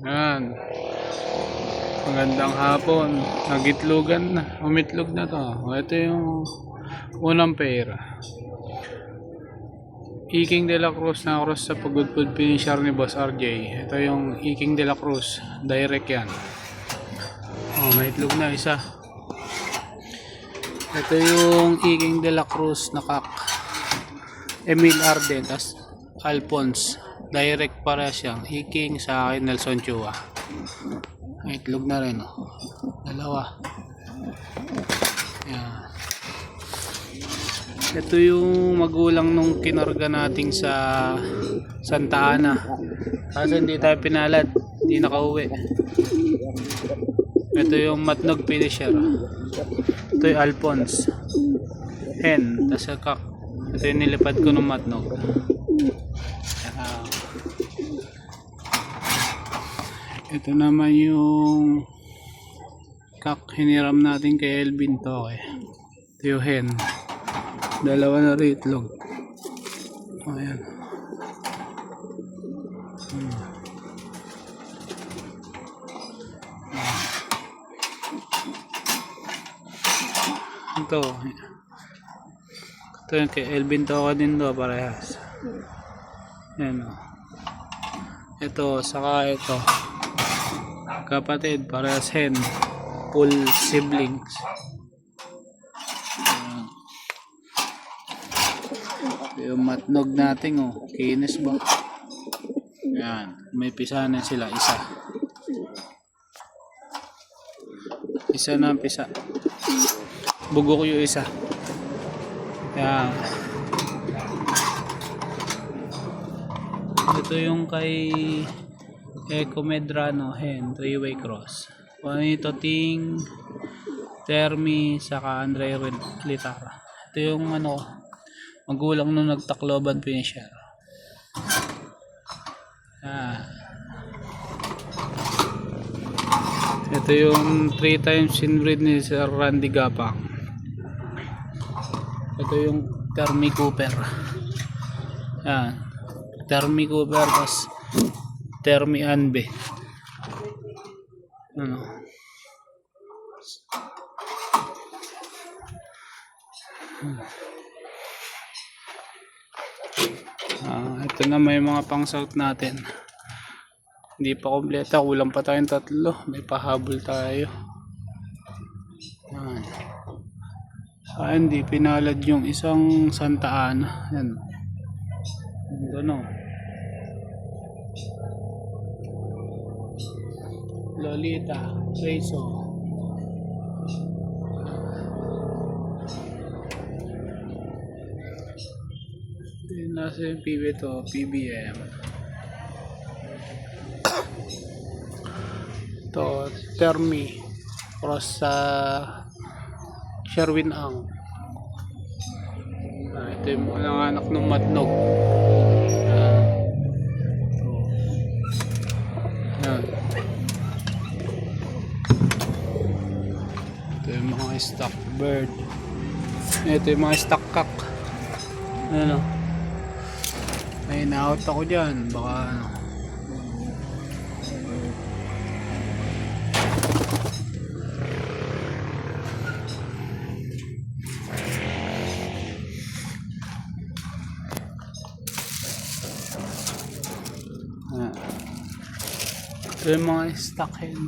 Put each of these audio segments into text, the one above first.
Yan. Magandang hapon. Nagitlogan na. Umitlog na to. Ito yung unang pair. Iking de la Cruz na cross sa pagudpud finisher ni Boss RJ. Ito yung Iking de la Cruz. Direct yan. Oh, may itlog na isa. Ito yung Iking de la Cruz na kak. Emil Arden. Tas Alphonse. Direct para siyang Iking sa akin Nelson Chua. May itlog na rin, oh. Dalawa. Yan. Ito yung magulang nung kinarga nating sa Santa Ana. Kasi hindi tayo pinalad, hindi nakauwi. Ito yung matnog finisher. Ito yung Alphonse hen, tas kak. Ito yung nilipad ko ng matnog. Ito naman yung kak hiniram natin kay Elvin Toke. Ito yung hen. Dalawa na rin itlog. Ayan. Ito yung kay Elvin Toke din to, parehas. Ayan, o. Ito, saka ito kapatid, parehas hen, full siblings. Yung matnog natin, oh, kinis ba? Yan, may pisahan sila, isa na ang pisa, bugo ko yung isa. Yan, ito yung kay Eco Medrano hen, 3-way cross. Juanito Ting, Termi, saka Andre Litara. Ito yung ano, magulang nung nagtakloban finisher. Ito yung 3 times inbreed ni Sir Randy Gapang. Ito yung Termi Cooper. Yan, Termi Cooper tas Termi Anbe. Ano? Ito na may mga pang-south natin. Hindi pa kompleta, kulang pa tayong 3. May pahabol tayo. Hindi pinalad yung isang Santa Ana. Yan. Ano? Lolita, Rezo. Nasa yung PB to, PBM. To Termi cross sa Sherwin Ang. Ito yung mga anak ng matnog. Ito yung mga stock bird. Ito yung mga stock cock. Ano? May na-out ako dyan. Baka ano. Ito yung mga stock hen.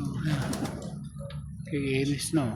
Kikinis, no?